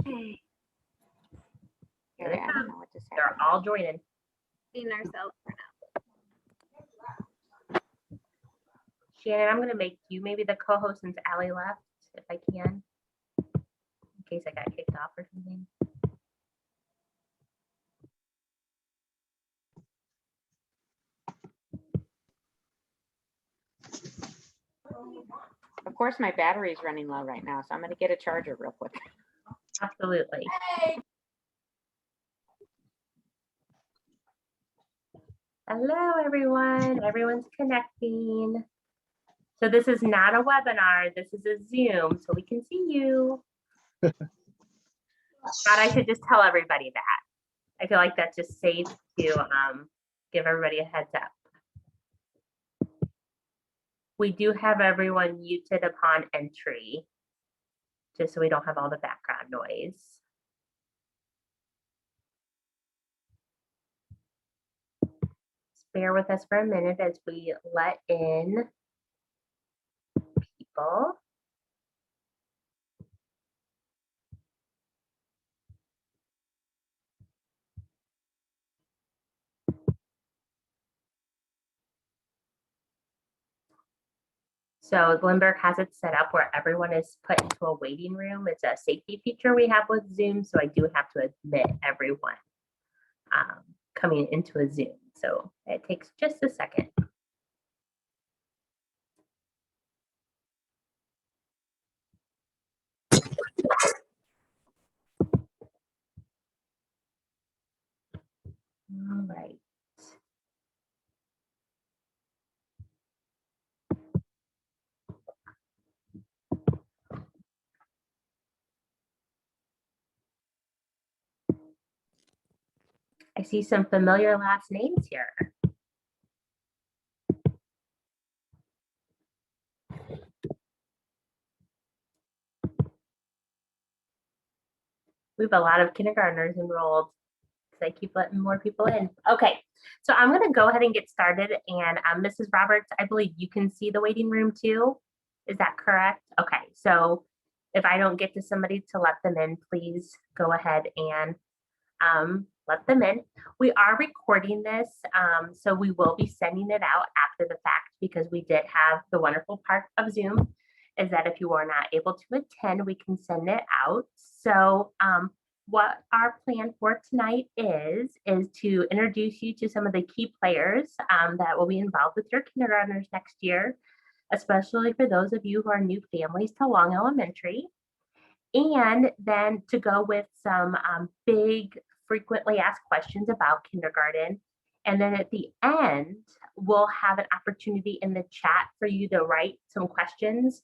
Okay. Here I I don't know what just They're happened. all joining. Seeing ourselves for Shannon, I'm going to make you maybe the co-host since Allie left, if I can, in case I got kicked off or something. Of course, my battery is running low right now, so I'm going to get a charger real quick. Absolutely. Hello, everyone. Everyone's connecting. So this is not a webinar. This is a Zoom, so we can see you. Thought I should just tell everybody that. I feel like that's just safe to give everybody a heads up. We do have everyone muted upon entry, just so we don't have all the background noise. Just bear with us for a minute as we let in people. So Lindbergh has it set up where everyone is put into a waiting room. It's a safety feature we have with Zoom, so I do have to admit everyone coming into a Zoom. So it takes just a second. All right. I see some familiar last names here. We have a lot of kindergartners enrolled. So I keep letting more people in. Okay, so I'm going to go ahead and get started. And Mrs. Roberts, I believe you can see the waiting room too. Is that correct? Okay, so if I don't get to somebody to let them in, please go ahead and let them in. We are recording this, so we will be sending it out after the fact because we did have the wonderful part of Zoom is that if you are not able to attend, we can send it out. So what our plan for tonight is to introduce you to some of the key players that will be involved with your kindergartners next year, especially for those of you who are new families to Long Elementary. And then to go with some big frequently asked questions about kindergarten. And then at the end, we'll have an opportunity in the chat for you to write some questions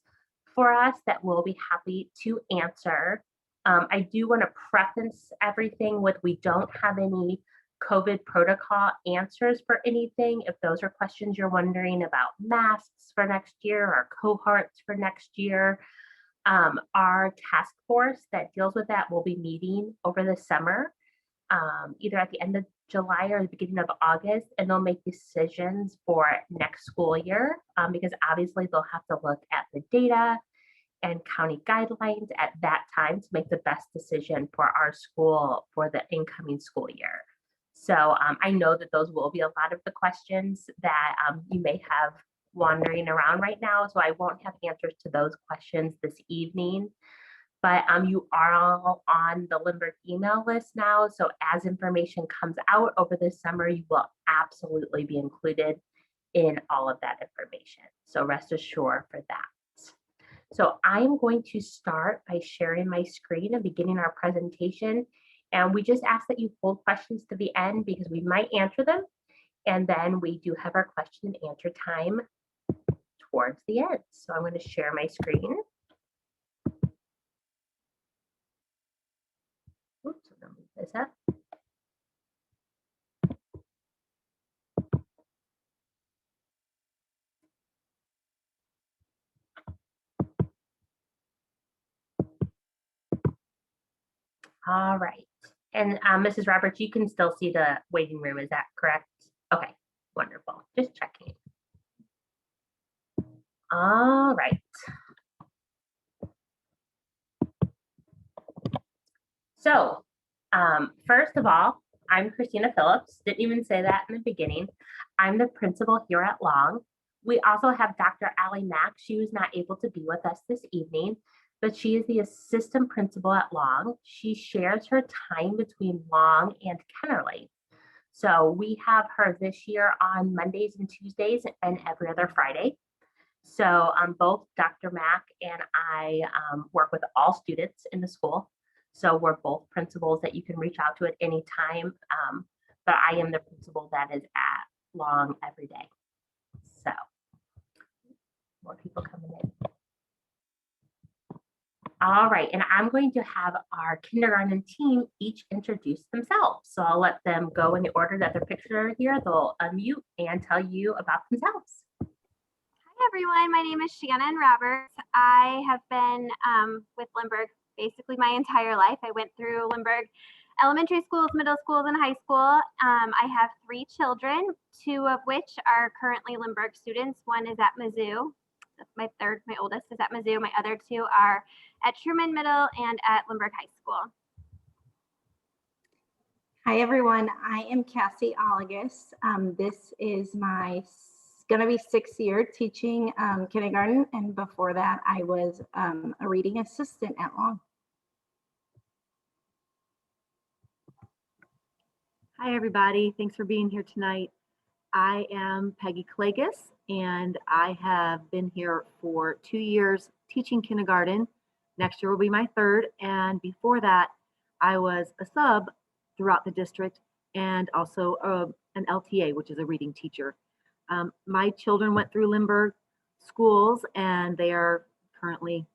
for us that we'll be happy to answer. I do want to preface everything with we don't have any COVID protocol answers for anything. If those are questions you're wondering about masks for next year or cohorts for next year, our task force that deals with that will be meeting over the summer, either at the end of July or the beginning of August, and they'll make decisions for next school year because obviously they'll have to look at the data and county guidelines at that time to make the best decision for our school for the incoming school year. So I know that those will be a lot of the questions that you may have wandering around right now. So I won't have answers to those questions this evening. But you are all on the Lindbergh email list now. So as information comes out over the summer, you will absolutely be included in all of that information. So rest assured for that. So I'm going to start by sharing my screen and beginning our presentation. And we just ask that you hold questions to the end because we might answer them. And then we do have our question and answer time towards the end. So I'm going to share my screen. Oops, I'm going to move this up. All right. And Mrs. Roberts, you can still see the waiting room. Is that correct? Okay, wonderful. Just checking. All right. So first of all, I'm Christina Phillips. Didn't even say that in the beginning. I'm the principal here at Long. We also have Dr. Allie Mack. She was not able to be with us this evening, but she is the assistant principal at Long. She shares her time between Long and Kennerly. So we have her this year on Mondays and Tuesdays and every other Friday. So both Dr. Mack and I work with all students in the school. So we're both principals that you can reach out to at any time. But I am the principal that is at Long every day. So more people coming in. All right, and I'm going to have our kindergarten team each introduce themselves. So I'll let them go in the order that their pictures are here. They'll unmute and tell you about themselves. Hi, everyone. My name is Shannon Roberts. I have been with Lindbergh basically my entire life. I went through Lindbergh elementary schools, middle schools, and high school. I have 3 children, 2 of which are currently Lindbergh students. One is at Mizzou. My oldest is at Mizzou. My other 2 are at Truman Middle and at Lindbergh High School. Hi, everyone. I am Cassie Olagus. This is my going to be 6th year teaching kindergarten. And before that, I was a reading assistant at Long. Hi, everybody. Thanks for being here tonight. I am Peggy Klages, and I have been here for 2 years teaching kindergarten. Next year will be my 3rd. And before that, I was a sub throughout the district and also an LTA, which is a reading teacher. My children went through Lindbergh schools, and they are currently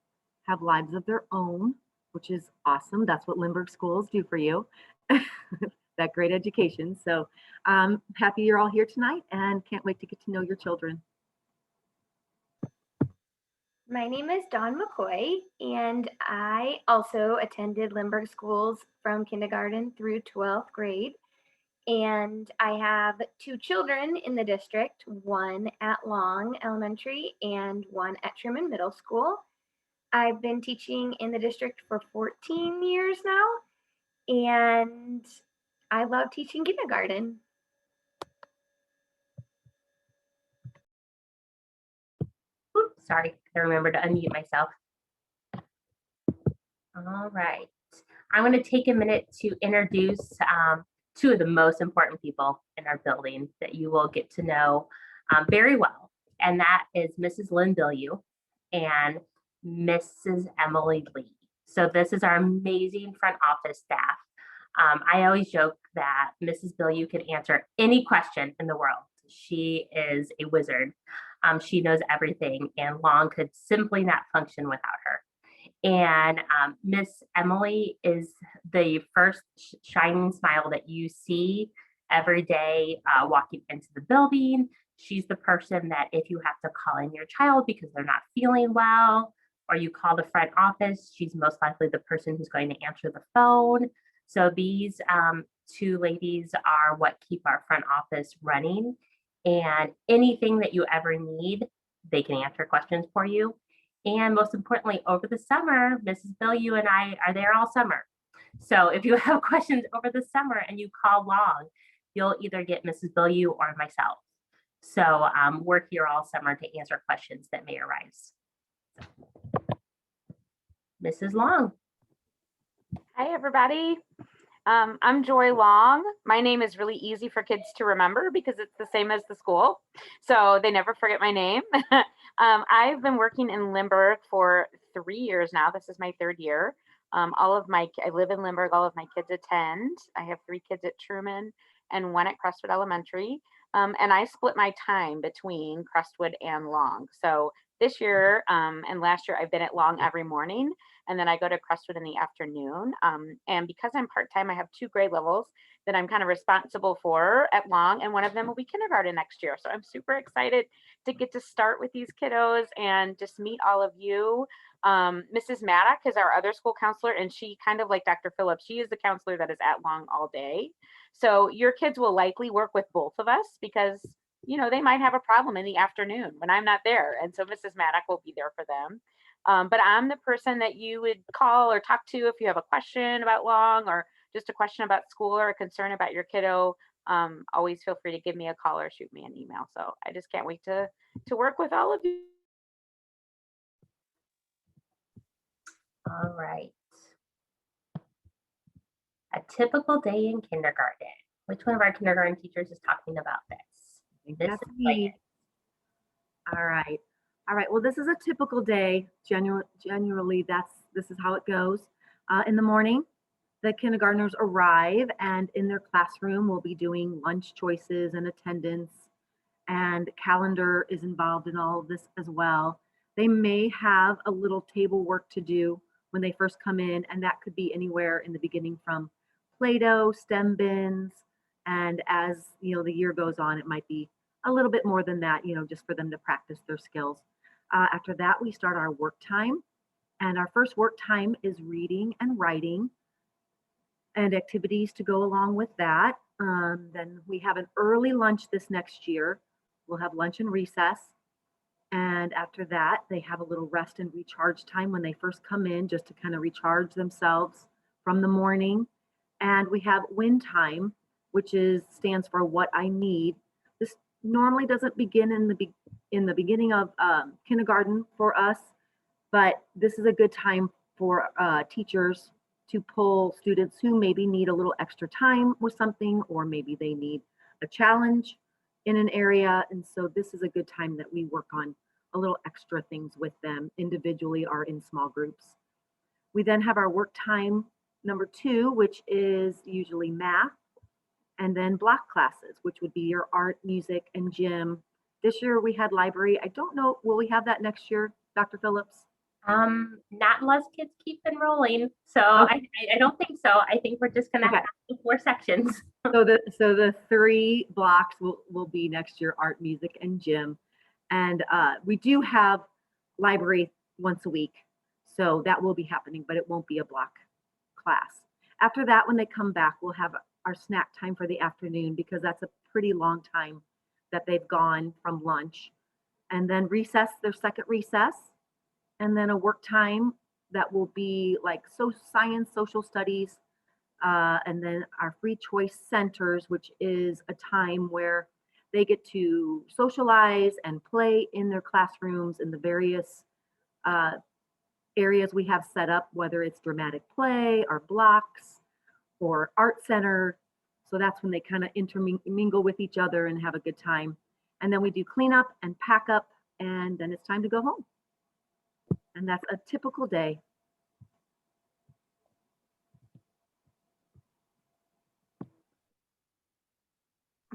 have lives of their own, which is awesome. That's what Lindbergh schools do for you. That great education. So I'm happy you're all here tonight and can't wait to get to know your children. My name is Dawn McCoy, and I also attended Lindbergh schools from kindergarten through 12th grade. And I have 2 children in the district, one at Long Elementary and one at Truman Middle School. I've been teaching in the district for 14 years now, and I love teaching kindergarten. Oops, sorry, I remember to unmute myself. All right, I'm going to take a minute to introduce 2 of the most important people in our building that you will get to know very well. And that is Mrs. Lynn Billieu and Mrs. Emily Lee. So this is our amazing front office staff. I always joke that Mrs. Billieu can answer any question in the world. She is a wizard. She knows everything, and Long could simply not function without her. And Miss Emily is the first shining smile that you see every day walking into the building. She's the person that if you have to call in your child because they're not feeling well, or you call the front office, she's most likely the person who's going to answer the phone. So these 2 ladies are what keep our front office running. And anything that you ever need, they can answer questions for you. And most importantly, over the summer, Mrs. Billieu and I are there all summer. So if you have questions over the summer and you call Long, you'll either get Mrs. Billieu or myself. So we're here all summer to answer questions that may arise. Mrs. Long. Hi, everybody. I'm Joy Long. My name is really easy for kids to remember because it's the same as the school, so they never forget my name. I've been working in Lindbergh for 3 years now. This is my 3rd year. I live in Lindbergh. All of my kids attend. I have 3 kids at Truman and 1 at Crestwood Elementary. And I split my time between Crestwood and Long. So this year and last year, I've been at Long every morning, and then I go to Crestwood in the afternoon. And because I'm part-time, I have 2 grade levels that I'm kind of responsible for at Long, and one of them will be kindergarten next year. So I'm super excited to get to start with these kiddos and just meet all of you. Mrs. Maddock is our other school counselor, and she kind of like Dr. Phillips, she is the counselor that is at Long all day. So your kids will likely work with both of us because, you know, they might have a problem in the afternoon when I'm not there. And so Mrs. Maddock will be there for them. But I'm the person that you would call or talk to if you have a question about Long, or just a question about school or a concern about your kiddo. Always feel free to give me a call or shoot me an email. So I just can't wait to work with all of you. All right. A typical day in kindergarten. Which one of our kindergarten teachers is talking about this? I think This that's is me. All right. All right. Well, this is a typical day. Generally, this is how it goes. In the morning, the kindergartners arrive, and in their classroom, we'll be doing lunch choices and attendance, and calendar is involved in all of this as well. They may have a little table work to do when they first come in, and that could be anywhere in the beginning from Play-Doh, STEM bins, and as the year goes on, it might be a little bit more than that, just for them to practice their skills. After that, we start our work time, and our first work time is reading and writing and activities to go along with that. Then we have an early lunch this next year. We'll have lunch and recess. And after that, they have a little rest and recharge time when they first come in, just to kind of recharge themselves from the morning. And we have win time, which stands for what I need. This normally doesn't begin in the beginning of kindergarten for us, but this is a good time for teachers to pull students who maybe need a little extra time with something, or maybe they need a challenge in an area. And so this is a good time that we work on a little extra things with them individually or in small groups. We then have our work time number 2, which is usually math, and then block classes, which would be your art, music, and gym. This year we had library. I don't know, will we have that next year, Dr. Phillips? Not unless kids keep enrolling. So I don't think so. I think we're just gonna Okay. have the 4 sections. So the 3 blocks will be next year: art, music, and gym. And we do have library once a week, so that will be happening, but it won't be a block class. After that, when they come back, we'll have our snack time for the afternoon, because that's a pretty long time that they've gone from lunch. And then recess, their second recess, and then a work time that will be like science, social studies, and then our free choice centers, which is a time where they get to socialize and play in their classrooms in the various areas we have set up, whether it's dramatic play or blocks or art center. So that's when they kind of intermingle with each other and have a good time. And then we do cleanup and pack up, and then it's time to go home. And that's a typical day.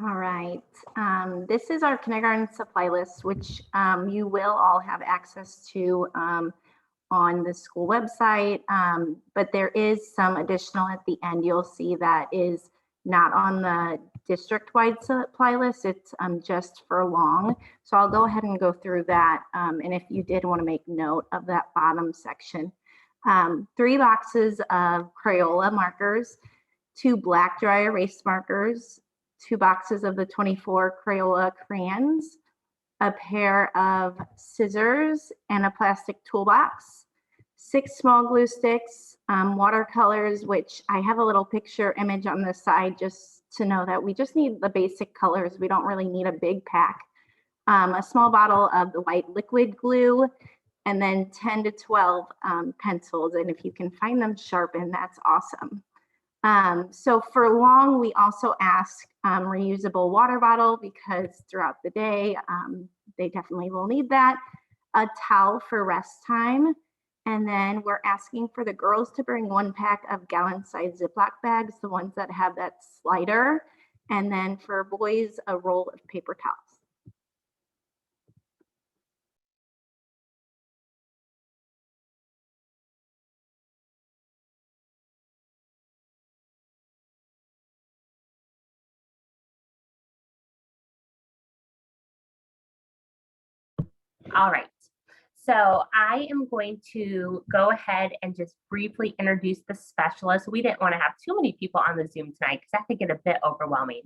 All right. This is our kindergarten supply list, which you will all have access to on the school website. But there is some additional at the end. You'll see that is not on the district-wide supply list. It's just for Long. So I'll go ahead and go through that. And if you did want to make note of that bottom section, 3 boxes of Crayola markers, 2 black dry erase markers, 2 boxes of the 24 Crayola crayons, a pair of scissors and a plastic toolbox, 6 small glue sticks, watercolors, which I have a little picture image on the side just to know that we just need the basic colors. We don't really need a big pack. A small bottle of the white liquid glue, and then 10 to 12 pencils. And if you can find them sharpened, that's awesome. So for Long, we also ask reusable water bottle, because throughout the day, they definitely will need that. A towel for rest time. And then we're asking for the girls to bring 1 pack of gallon-sized Ziploc bags, the ones that have that slider. And then for boys, a roll of paper towels. All right. So I am going to go ahead and just briefly introduce the specialists. We didn't want to have too many people on the Zoom tonight because that could get a bit overwhelming.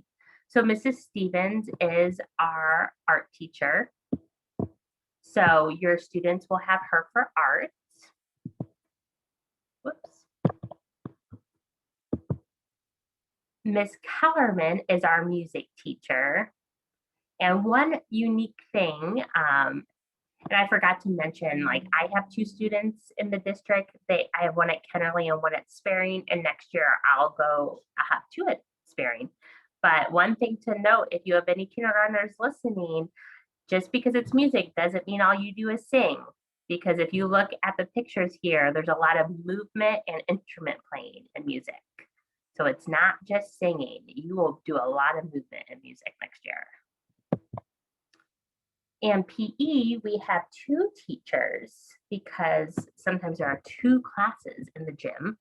So Mrs. Stevens is our art teacher. So your students will have her for art. Whoops. Miss Kellerman is our music teacher. And one unique thing, and I forgot to mention, like I have 2 students in the district. I have one at Kennerly and one at Sparing, and next year I'll have 2 at Sparing. But one thing to note, if you have any kindergartners listening, just because it's music doesn't mean all you do is sing. Because if you look at the pictures here, there's a lot of movement and instrument playing in music. So it's not just singing. You will do a lot of movement in music next year. And PE, we have 2 teachers because sometimes there are 2 classes in the gym,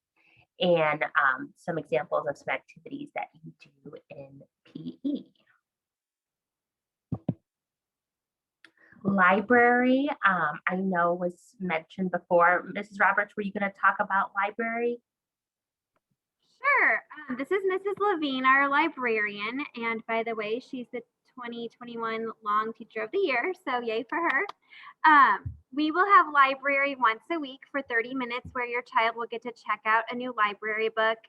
and some examples of some activities that you do in PE. Library, I know was mentioned before. Mrs. Roberts, were you going to talk about library? Sure. This is Mrs. Levine, our librarian. And by the way, she's the 2021 Long Teacher of the Year. So yay for her. We will have library once a week for 30 minutes where your child will get to check out a new library book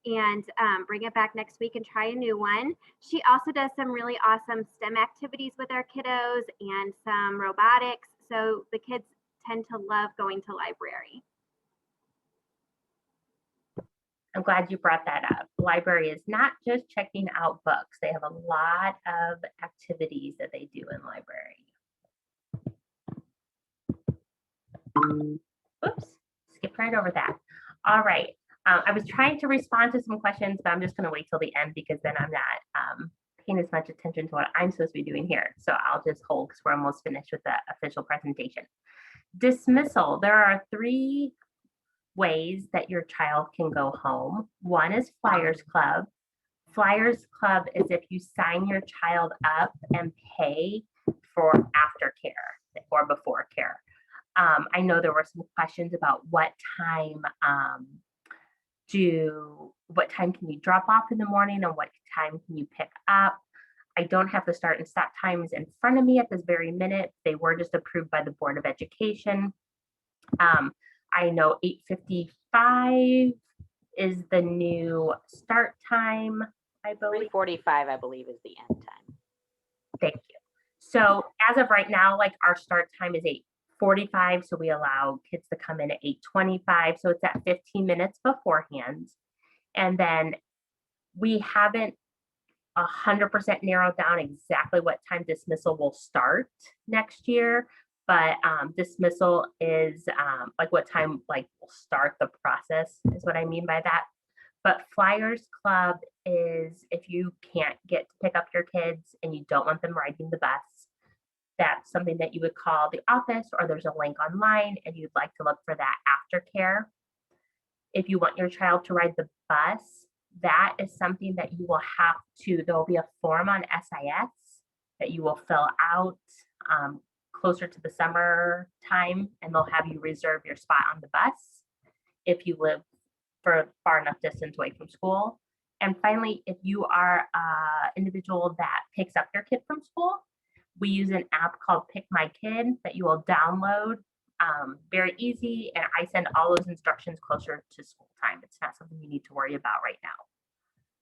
and bring it back next week and try a new one. She also does some really awesome STEM activities with our kiddos and some robotics. So the kids tend to love going to library. I'm glad you brought that up. The library is not just checking out books. They have a lot of activities that they do in library. Oops, skipped right over that. All right. I was trying to respond to some questions, but I'm just going to wait till the end because then I'm not paying as much attention to what I'm supposed to be doing here. So I'll just hold because we're almost finished with the official presentation. Dismissal. There are 3 ways that your child can go home. One is Flyers Club. Flyers Club is if you sign your child up and pay for aftercare or before care. I know there were some questions about what time can you drop off in the morning and what time can you pick up. I don't have the start and stop times in front of me at this very minute. They were just approved by the Board of Education. I know 8:55 is the new start time, I believe. 3:45, I believe, is the end time. Thank you. So as of right now, like our start time is 8:45, so we allow kids to come in at 8:25, so it's at 15 minutes beforehand. And then we haven't 100% narrowed down exactly what time dismissal will start next year, but dismissal is like what time like will start the process is what I mean by that. But Flyers Club is if you can't get to pick up your kids and you don't want them riding the bus, that's something that you would call the office, or there's a link online and you'd like to look for that aftercare. If you want your child to ride the bus, that is something that you will have to, there'll be a form on SIS that you will fill out closer to the summer time, and they'll have you reserve your spot on the bus if you live for far enough distance away from school. And finally, if you are an individual that picks up your kid from school, we use an app called Pick My Kid that you will download. Very easy, and I send all those instructions closer to school time. It's not something you need to worry about right now.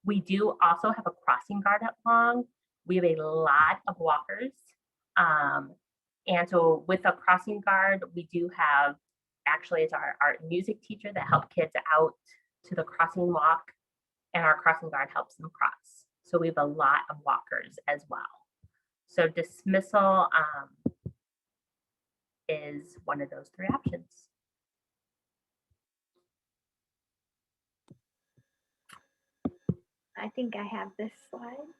We do also have a crossing guard at Long. We have a lot of walkers. And so with a crossing guard, we do have, actually it's our music teacher that helped kids out to the crossing walk, and our crossing guard helps them cross. So we have a lot of walkers as well. So dismissal is one of those 3 options. I think I have this slide.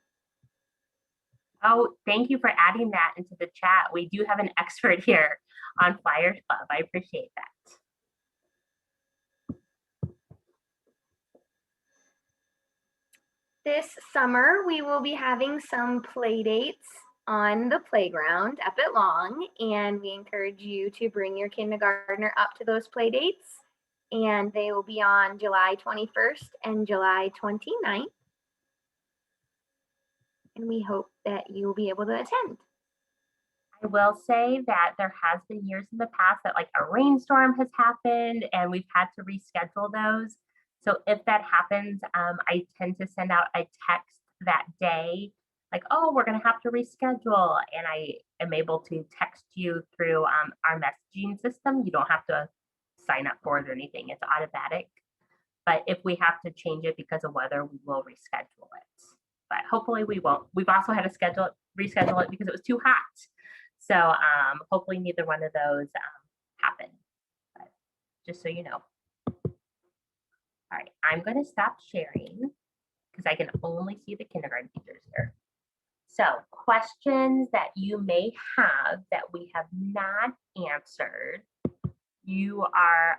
Oh, thank you for adding that into the chat. We do have an expert here on Flyers Club. I appreciate that. This summer, we will be having some play dates on the playground up at Long, and we encourage you to bring your kindergartner up to those play dates, and they will be on July 21st and July 29th. And we hope that you will be able to attend. I will say that there has been years in the past that like a rainstorm has happened and we've had to reschedule those. So if that happens, I tend to send out a text that day, like, oh, we're gonna have to reschedule. And I am able to text you through our messaging system. You don't have to sign up for it or anything, it's automatic. But if we have to change it because of weather, we will reschedule it. But hopefully we won't. We've also had to reschedule it because it was too hot. So hopefully neither one of those happen. But just so you know. All right, I'm going to stop sharing because I can only see the kindergarten teachers here. So questions that you may have that we have not answered. You are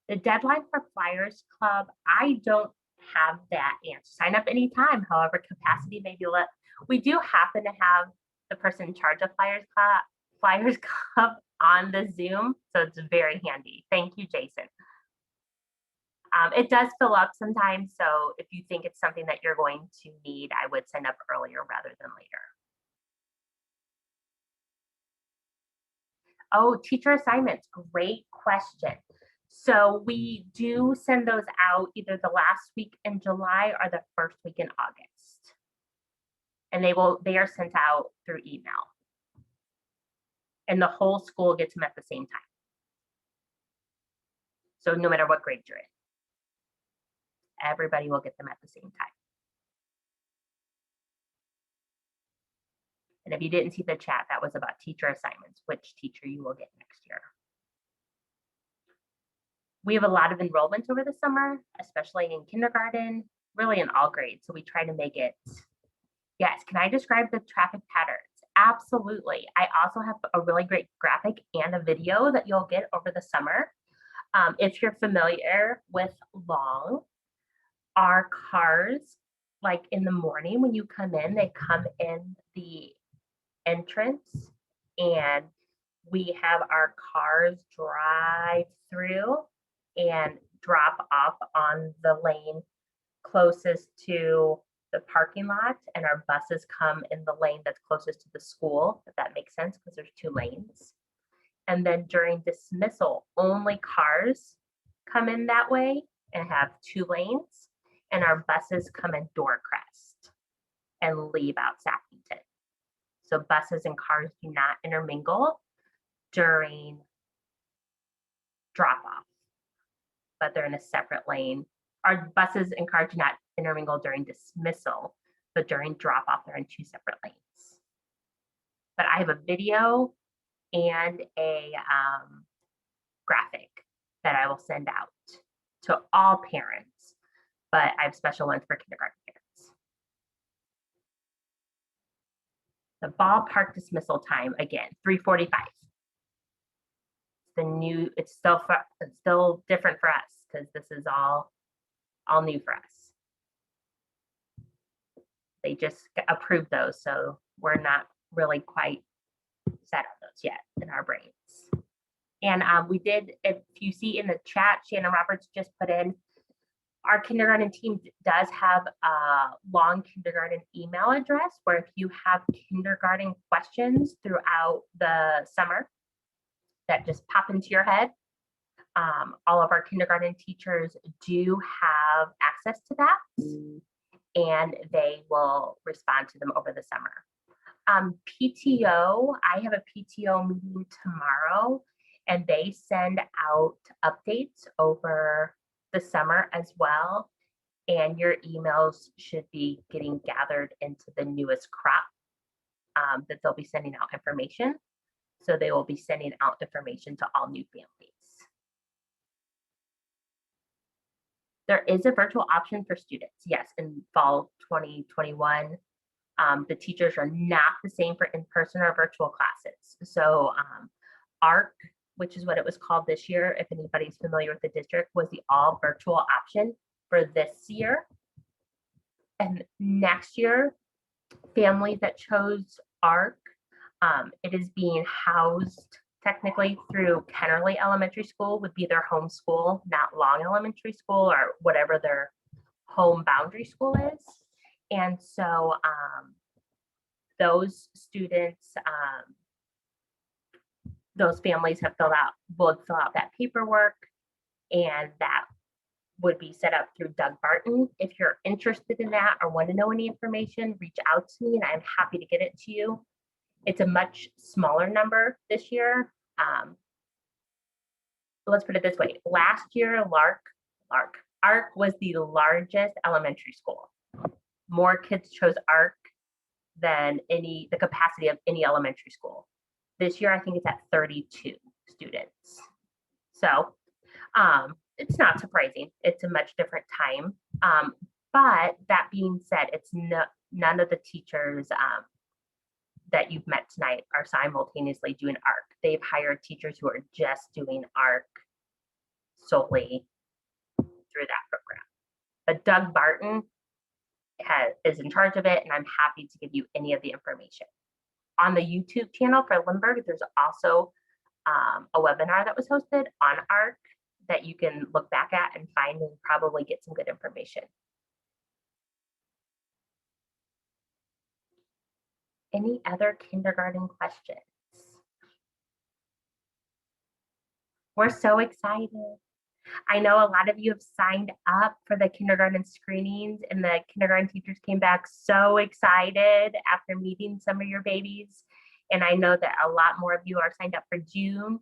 the deadline for Flyers Club. I don't have that answer. Sign up anytime. However, capacity may be let. We do happen to have the person in charge of Flyers Club on the Zoom, so it's very handy. Thank you, Jason. It does fill up sometimes, so if you think it's something that you're going to need, I would sign up earlier rather than later. Oh, teacher assignments, great question. So we do send those out either the last week in July or the first week in August. And they are sent out through email. And the whole school gets them at the same time. So no matter what grade you're in, everybody will get them at the same time. And if you didn't see the chat, that was about teacher assignments, which teacher you will get next year. We have a lot of enrollment over the summer, especially in kindergarten, really in all grades. So we try to make it, yes, can I describe the traffic patterns? Absolutely. I also have a really great graphic and a video that you'll get over the summer. If you're familiar with Long, our cars, like in the morning when you come in, they come in the entrance and we have our cars drive through and drop off on the lane closest to the parking lot, and our buses come in the lane that's closest to the school, if that makes sense, because there's 2 lanes. And then during dismissal, only cars come in that way and have 2 lanes, and our buses come in Doorcrest and leave out Sackington. So buses and cars do not intermingle during drop off, but they're in a separate lane. Our buses and cars do not intermingle during dismissal, but during drop off, they're in 2 separate lanes. But I have a video and a graphic that I will send out to all parents, but I have special ones for kindergarten parents. The ballpark dismissal time, again, 3:45. It's still different for us because this is all new for us. They just approved those, so we're not really quite set on those yet in our brains. And we did, if you see in the chat, Shannon Roberts just put in, our kindergarten team does have a Long kindergarten email address where if you have kindergarten questions throughout the summer that just pop into your head, all of our kindergarten teachers do have access to that, and they will respond to them over the summer. PTO, I have a PTO meeting tomorrow, and they send out updates over the summer as well. And your emails should be getting gathered into the newest crop that they'll be sending out information. So they will be sending out information to all new families. There is a virtual option for students. Yes, in fall 2021, the teachers are not the same for in-person or virtual classes. So ARC, which is what it was called this year, if anybody's familiar with the district, was the all virtual option for this year. And next year, families that chose ARC, it is being housed technically through Kennerly Elementary School, would be their home school, not Long Elementary School or whatever their home boundary school is. And so those students, those families will fill out that paperwork, and that would be set up through Doug Barton. If you're interested in that or want to know any information, reach out to me and I'm happy to get it to you. It's a much smaller number this year. Let's put it this way. Last year, ARC was the largest elementary school. More kids chose ARC than the capacity of any elementary school. This year, I think it's at 32 students. So it's not surprising. It's a much different time. But that being said, it's none of the teachers that you've met tonight are simultaneously doing ARC. They've hired teachers who are just doing ARC solely through that program. But Doug Barton is in charge of it, and I'm happy to give you any of the information. On the YouTube channel for Lindbergh, there's also a webinar that was hosted on ARC that you can look back at and find and probably get some good information. Any other kindergarten questions? We're so excited. I know a lot of you have signed up for the kindergarten screenings, and the kindergarten teachers came back so excited after meeting some of your babies. And I know that a lot more of you are signed up for June.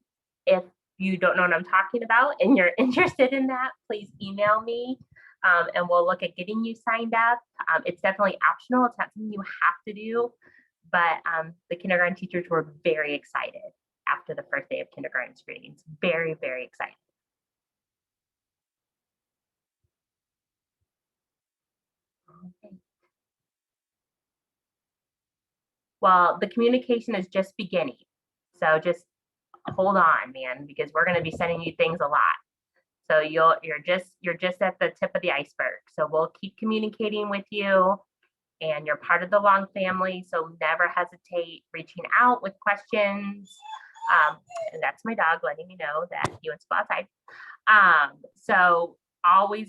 If you don't know what I'm talking about and you're interested in that, please email me and we'll look at getting you signed up. It's definitely optional. It's not something you have to do, but the kindergarten teachers were very excited after the first day of kindergarten screenings. Very, very excited. Okay. Well, the communication is just beginning. So just hold on, man, because we're going to be sending you things a lot. So you're just at the tip of the iceberg. So we'll keep communicating with you, and you're part of the Long family. So never hesitate reaching out with questions. And that's my dog letting me know that he wants to go outside. So always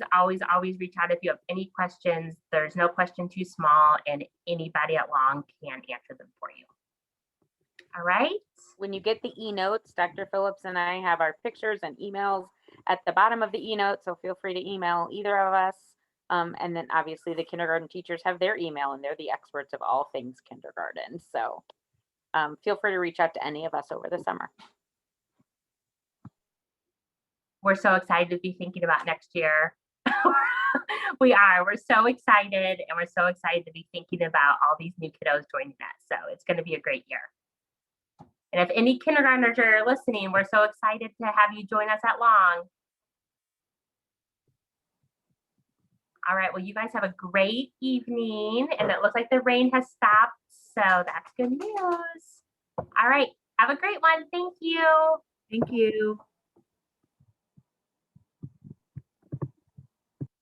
reach out if you have any questions. There's no question too small, and anybody at Long can answer them for you. All right. When you get the e-notes, Dr. Phillips and I have our pictures and emails at the bottom of the e-note, so feel free to email either of us. And then obviously the kindergarten teachers have their email, and they're the experts of all things kindergarten. So feel free to reach out to any of us over the summer. We're so excited to be thinking about next year. We are. We're so excited, and we're so excited to be thinking about all these new kiddos joining us. So it's going to be a great year. And if any kindergartners are listening, we're so excited to have you join us at Long. All right. Well, you guys have a great evening, and it looks like the rain has stopped. So that's good news. All right. Have a great one. Thank you. Thank you.